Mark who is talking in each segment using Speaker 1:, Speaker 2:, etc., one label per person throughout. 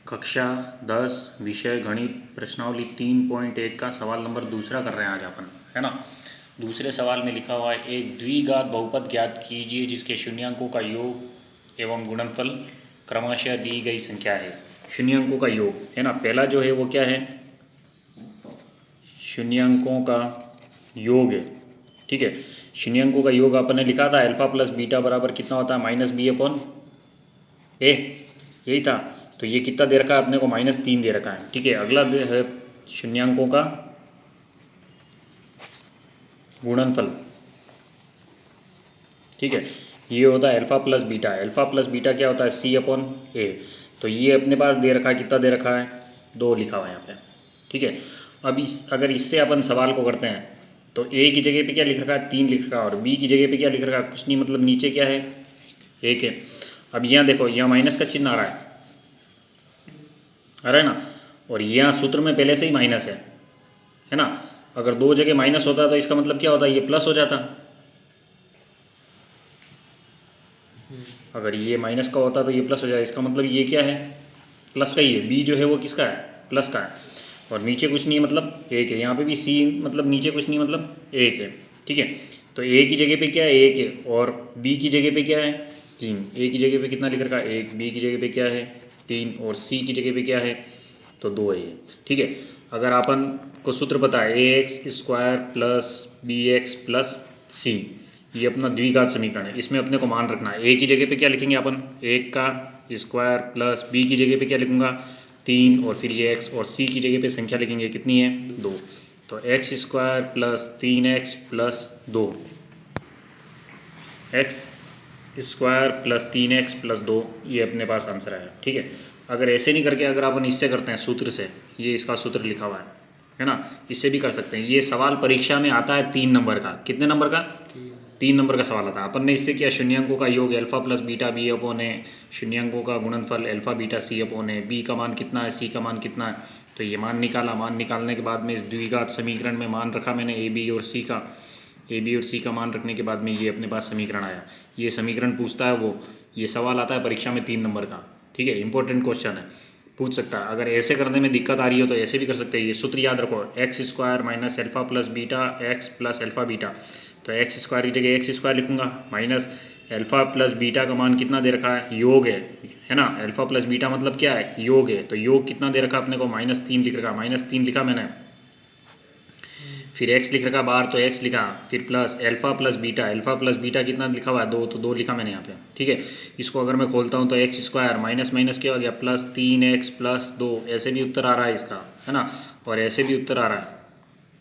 Speaker 1: कक्षा 10 विषय गणित प्रश्नावली 3.1 का सवाल नंबर दूसरा कर रहे हैं आज अपन, है ना। दूसरे सवाल में लिखा हुआ है एक द्विघात बहुपद ज्ञात कीजिए जिसके शून्यांकों का योग एवं गुणनफल क्रमशः दी गई संख्या है। शून्यांकों का योग है ना, पहला जो है वो क्या है, शून्यांकों का योग है। ठीक है, शून्यांकों का योग अपन ने लिखा था अल्फा प्लस बीटा बराबर कितना होता है -b/a, यही था। तो ये कितना दे रखा है अपने को, -3 दे रखा है। ठीक है, अगला है शून्यांकों का गुणनफल। ठीक है, ये होता है alpha plus beta. Alpha plus beta क्या होता है, c/a। तो ये अपने पास दे रखा है, कितना दे रखा है, 2 लिखा हुआ है यहाँ पे। ठीक है, अब अगर इससे अपन सवाल को करते हैं तो a की जगह पे क्या लिख रखा है, 3 लिख रखा है, और b की जगह पे क्या लिख रखा है, कुछ नहीं, मतलब नीचे क्या है, 1 है। अब यहाँ देखो, यहाँ माइनस का चिन्ह आ रहा है ना, और यहाँ सूत्र में पहले से ही माइनस है ना। अगर 2 जगह माइनस होता तो इसका मतलब क्या होता, ये प्लस हो जाता। अगर ये माइनस का होता तो ये प्लस हो जाए, इसका मतलब ये क्या है, प्लस का ही है। बी जो है वो किसका है, प्लस का है, और नीचे कुछ नहीं है मतलब 1 है। यहाँ पे भी सी मतलब नीचे कुछ नहीं मतलब 1 है। ठीक है, तो ए की जगह पे क्या है, 1 है, और बी की जगह पे क्या है, 3। ए की जगह पे कितना लिख रखा है, 1, बी की जगह पे क्या है, 3, और सी की जगह पे क्या है, तो 2 है ये। ठीक है, अगर अपन को सूत्र पता है ax² प्लस bx प्लस सी, ये अपना द्विघात समीकरण है। इसमें अपने को मान रखना है, ए की जगह पे क्या लिखेंगे अपन, 1 का स्क्वायर, प्लस बी की जगह पे क्या लिखूँगा, 3, और फिर ये x, और सी की जगह पे संख्या लिखेंगे कितनी है, 2। तो x² plus 3x plus 2, x² plus 3x plus 2, ये अपने पास आंसर आया। ठीक है, अगर ऐसे नहीं करके अगर अपन इससे करते हैं सूत्र से, ये इसका सूत्र लिखा हुआ है ना, इससे भी कर सकते हैं। ये सवाल परीक्षा में आता है 3 नंबर का, कितने नंबर का, 3 नंबर का सवाल आता है। अपन ने इससे किया, शून्यांकों का योग अल्फा प्लस बीटा b/a, शून्यांकों का गुणनफल अल्फा बीटा c/a, b का मान कितना है, c का मान कितना है, तो ये मान निकाला। मान निकालने के बाद में इस द्विघात समीकरण में मान रखा मैंने a b और c का मान रखने के बाद में ये अपने पास समीकरण आया। ये समीकरण पूछता है वो, ये सवाल आता है परीक्षा में 3 नंबर का। ठीक है, इंपॉर्टेंट क्वेश्चन है, पूछ सकता है। अगर ऐसे करने में दिक्कत आ रही हो तो ऐसे भी कर सकते हैं। ये सूत्र याद रखो, x² minus alpha plus beta x plus alpha beta. तो x² की जगह x² लिखूंगा, माइनस अल्फा प्लस बीटा का मान कितना दे रखा है, योग है ना। अल्फा प्लस बीटा मतलब क्या है, योग है। तो योग कितना दे रखा अपने को, -3 लिख रखा, -3 लिखा मैंने, फिर x लिख रखा बाहर तो x लिखा, फिर प्लस अल्फा प्लस बीटा कितना लिखा हुआ है, 2, तो 2 लिखा मैंने यहाँ पे। ठीक है, इसको अगर मैं खोलता हूँ तो x² माइनस माइनस क्या हो गया, प्लस 3x प्लस 2, ऐसे भी उत्तर आ रहा है इसका, है ना, और ऐसे भी उत्तर आ रहा है।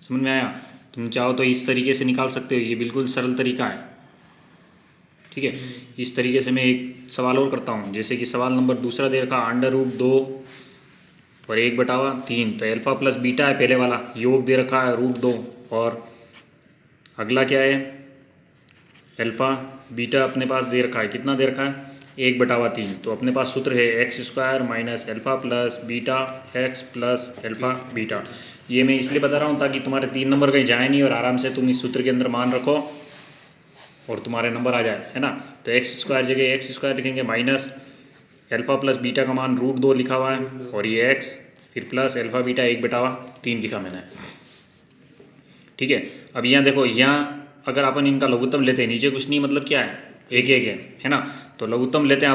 Speaker 1: समझ में आया, तुम चाहो तो इस तरीके से निकाल सकते हो, ये बिल्कुल सरल तरीका है। ठीक है, इस तरीके से मैं एक सवाल और करता हूँ, जैसे कि सवाल नंबर दूसरा दे रखा √2 और 1/3। तो अल्फा प्लस बीटा है पहले वाला, योग दे रखा है √2, और अगला क्या है, अल्फा बीटा अपने पास दे रखा है, कितना दे रखा है, 1/3। तो अपने पास सूत्र है x² minus alpha plus beta x plus alpha beta. ये मैं इसलिए बता रहा हूँ ताकि तुम्हारे 3 नंबर कहीं जाए नहीं, और आराम से तुम इस सूत्र के अंदर मान रखो और तुम्हारे नंबर आ जाए, है ना। तो x² जगह x² लिखेंगे, माइनस अल्फा प्लस बीटा का मान √2 लिखा हुआ है, और ये x, फिर प्लस अल्फा बीटा 1/3 लिखा मैंने। ठीक है, अब यहाँ देखो, यहाँ अगर अपन इनका लघुत्तम लेते हैं, नीचे कुछ नहीं मतलब क्या है, 1 है ना। तो लघुत्तम लेते हैं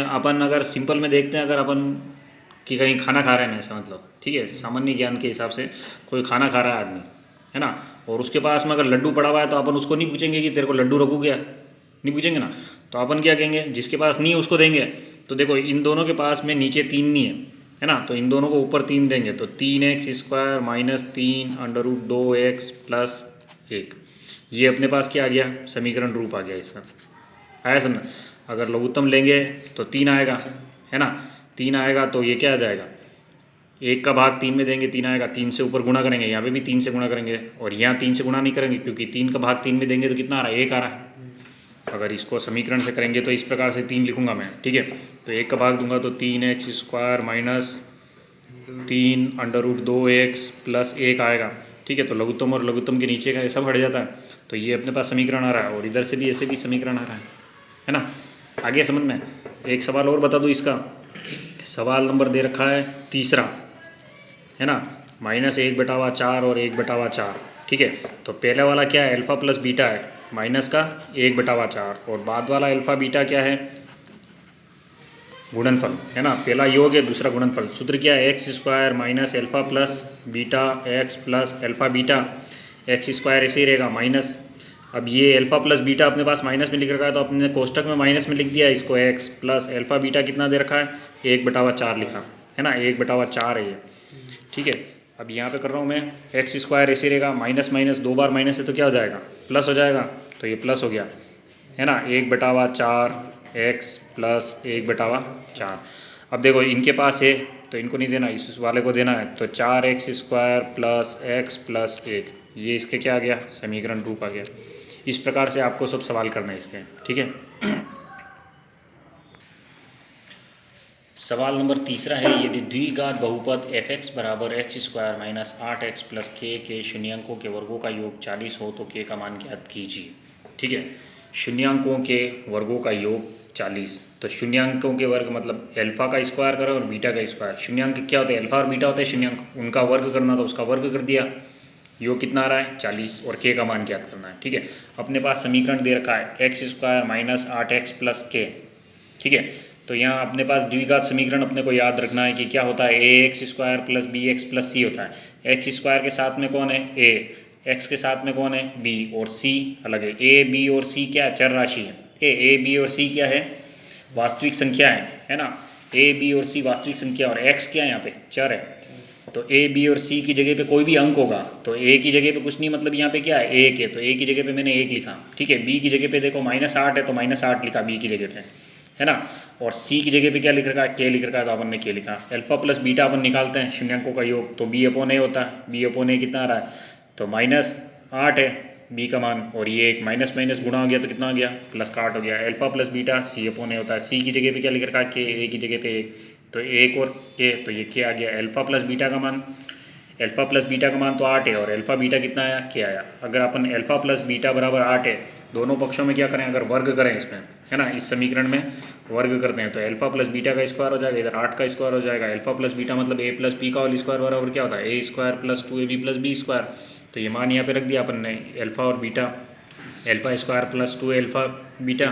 Speaker 1: अपन अगर सिंपल में देखते हैं, अगर अपन कि कहीं खाना खा रहे हैं ऐसा मतलब, ठीक है, सामान्य ज्ञान के हिसाब से कोई खाना खा रहा है आदमी, है ना, और उसके पास में अगर लड्डू पड़ा हुआ है तो अपन उसको नहीं पूछेंगे कि तेरे को लड्डू रखू क्या, नहीं पूछेंगे ना। तो अपन क्या कहेंगे, जिसके पास नहीं है उसको देंगे। तो देखो, इन दोनों के पास में नीचे 3 नहीं है ना, तो इन दोनों को ऊपर 3 देंगे, तो 3x² माइनस 3 √2x प्लस 1, ये अपने पास क्या आ गया, समीकरण रूप आ गया इसका। आया समझ, अगर लघुत्तम लेंगे तो 3 आएगा, है ना, 3 आएगा, तो ये क्या आ जाएगा, 1 का भाग 3 में देंगे, 3 आएगा, 3 से ऊपर गुणा करेंगे, यहाँ पे भी 3 से गुणा करेंगे, और यहाँ 3 से गुणा नहीं करेंगे क्योंकि 3 का भाग 3 में देंगे तो कितना आ रहा है, 1 आ रहा है। अगर इसको समीकरण से करेंगे तो इस प्रकार से 3 लिखूंगा मैं। ठीक है, तो 1 का भाग दूंगा तो 3x² माइनस 3 √2x प्लस 1 आएगा। ठीक है, तो लघुत्तम और लघुत्तम के नीचे का ये सब हट जाता है, तो ये अपने पास समीकरण आ रहा है, और इधर से भी ऐसे भी समीकरण आ रहा है ना। आगे समझ में, एक सवाल और बता दूँ इसका, सवाल नंबर दे रखा है तीसरा, है ना, -1/4 और 1/4, ठीक है। तो पहले वाला क्या है, अल्फ़ा प्लस बीटा है, माइनस का 1/4, और बाद वाला अल्फ़ा बीटा क्या है, गुणनफल, है ना, पहला योग है, दूसरा गुणनफल। सूत्र क्या है, x² minus alpha plus beta x plus alpha beta, x² ऐसे ही रहेगा माइनस। अब ये अल्फ़ा प्लस बीटा अपने पास माइनस में लिख रखा है, तो अपने कोष्टक में माइनस में लिख दिया, इसको x प्लस अल्फ़ा बीटा कितना दे रखा है, 1/4 लिखा है ना, 1/4 है ये, ठीक है। अब यहाँ पे कर रहा हूँ मैं, x² ऐसे रहेगा, माइनस माइनस 2 बार माइनस है तो क्या हो जाएगा, प्लस हो जाएगा, तो ये प्लस हो गया, है ना, 1/4 x प्लस 1/4। अब देखो इनके पास है तो इनको नहीं देना, इस वाले को देना है, तो 4x² प्लस x प्लस 1, ये इसके क्या आ गया, समीकरण रूप आ गया। इस प्रकार से आपको सब सवाल करना है इसके, ठीक है। सवाल नंबर तीसरा है, यदि द्विघात बहुपद f(x) बराबर x² minus 8x plus k के शून्यांकों के वर्गों का योग 40 हो तो k का मान ज्ञात कीजिए, ठीक है। शून्यांकों के वर्गों का योग 40, तो शून्यांकों के वर्ग मतलब अल्फ़ा का स्क्वायर करो और बीटा का स्क्वायर। शून्यांक क्या होते हैं, अल्फ़ा और बीटा होते हैं शून्यांक, उनका वर्ग करना तो उसका वर्ग कर दिया, योग कितना आ रहा है 40, और k का मान ज्ञात करना है, ठीक है। अपने पास समीकरण दे रखा है x² minus 8x plus k, ठीक है। तो यहाँ अपने पास द्विघात समीकरण अपने को याद रखना है कि क्या होता है, ax² plus bx plus c होता है। x² के साथ में कौन है, a, x के साथ में कौन है, b, और c अलग है। a, b और c क्या है, चर राशि है। a, b और c क्या है, वास्तविक संख्या है ना। a, b और c वास्तविक संख्या, और x क्या है यहाँ पे, चर है। तो a, b और c की जगह पे कोई भी अंक होगा, तो a की जगह पे कुछ नहीं, मतलब यहाँ पे क्या है 1 है, तो a की जगह पे मैंने 1 लिखा, ठीक है। b की जगह पे देखो -8 है, तो -8 लिखा b की जगह पे, है ना। और c की जगह पे क्या लिख रखा है, k लिख रखा है, तो अपन ने k लिखा। अल्फ़ा प्लस बीटा अपन निकालते हैं शून्यांकों का योग, तो b/a होता है, b/a कितना आ रहा है, तो -8 है b का मान, और ये एक माइनस माइनस गुणा हो गया तो कितना हो गया, प्लस का 8 हो गया। अल्फ़ा प्लस बीटा c/a होता है, c की जगह पे क्या लिख रखा है, k, a की जगह पे 1, तो 1 और k, तो ये k आ गया। अल्फ़ा प्लस बीटा का मान, अल्फ़ा प्लस बीटा का मान तो 8 है, और अल्फ़ा बीटा कितना आया, k आया। अगर अपन अल्फ़ा प्लस बीटा बराबर 8 है, दोनों पक्षों में क्या करें, अगर वर्ग करें इसमें, है ना, इस समीकरण में वर्ग करते हैं, तो अल्फ़ा प्लस बीटा का स्क्वायर हो जाएगा, इधर 8 का स्क्वायर हो जाएगा। अल्फ़ा प्लस बीटा मतलब a प्लस b का होल स्क्वायर बराबर क्या होता है, a² plus 2ab plus b²। तो ये मान यहाँ पे रख दिया अपन ने, अल्फ़ा और beta, alpha plus 2 alpha beta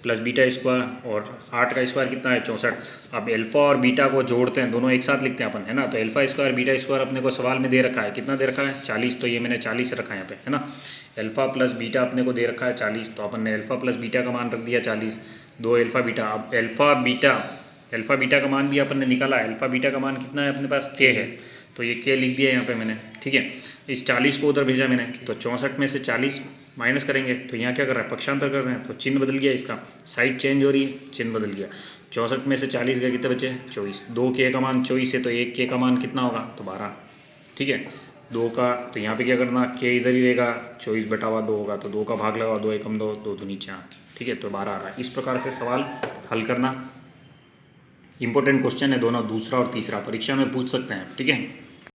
Speaker 1: plus beta square, और 8 का स्क्वायर कितना है, 64। अब अल्फ़ा और बीटा को जोड़ते हैं, दोनों एक साथ लिखते हैं अपन, है ना। तो अल्फ़ा² बीटा स्क्वायर अपने को सवाल में दे रखा है, कितना दे रखा है 40, तो ये मैंने 40 रखा है यहाँ पे, है ना। अल्फ़ा प्लस बीटा अपने को दे रखा है 40, तो अपन ने अल्फ़ा प्लस बीटा का मान रख दिया 40, 2 अल्फ़ा बीटा। अब अल्फ़ा बीटा का मान भी अपन ने निकाला है, अल्फ़ा बीटा का मान कितना है अपने पास, k है, तो ये k लिख दिया यहाँ पे मैंने, ठीक है। इस 40 को उधर भेजा मैंने, तो 64 में से 40 माइनस करेंगे, तो यहाँ क्या कर रहा है, पक्षांतर कर रहे हैं, तो चिन्ह बदल गया, इसका साइड चेंज हो रही है, चिन्ह बदल गया। 64 में से 40 गए, कितने बचे, 24। 2 k का मान 24 है, तो 1 k का मान कितना होगा, तो 12, ठीक है। 2 का, तो यहाँ पे क्या करना, k इधर ही रहेगा, 24/2 होगा, तो 2 का भाग लगाओ, 2 एकम 2, 2 दूनी 4, ठीक है, तो 12 आ रहा है। इस प्रकार से सवाल हल करना। इंपॉर्टेंट क्वेश्चन है दोनों, दूसरा और तीसरा, परीक्षा में पूछ सकते हैं, ठीक है।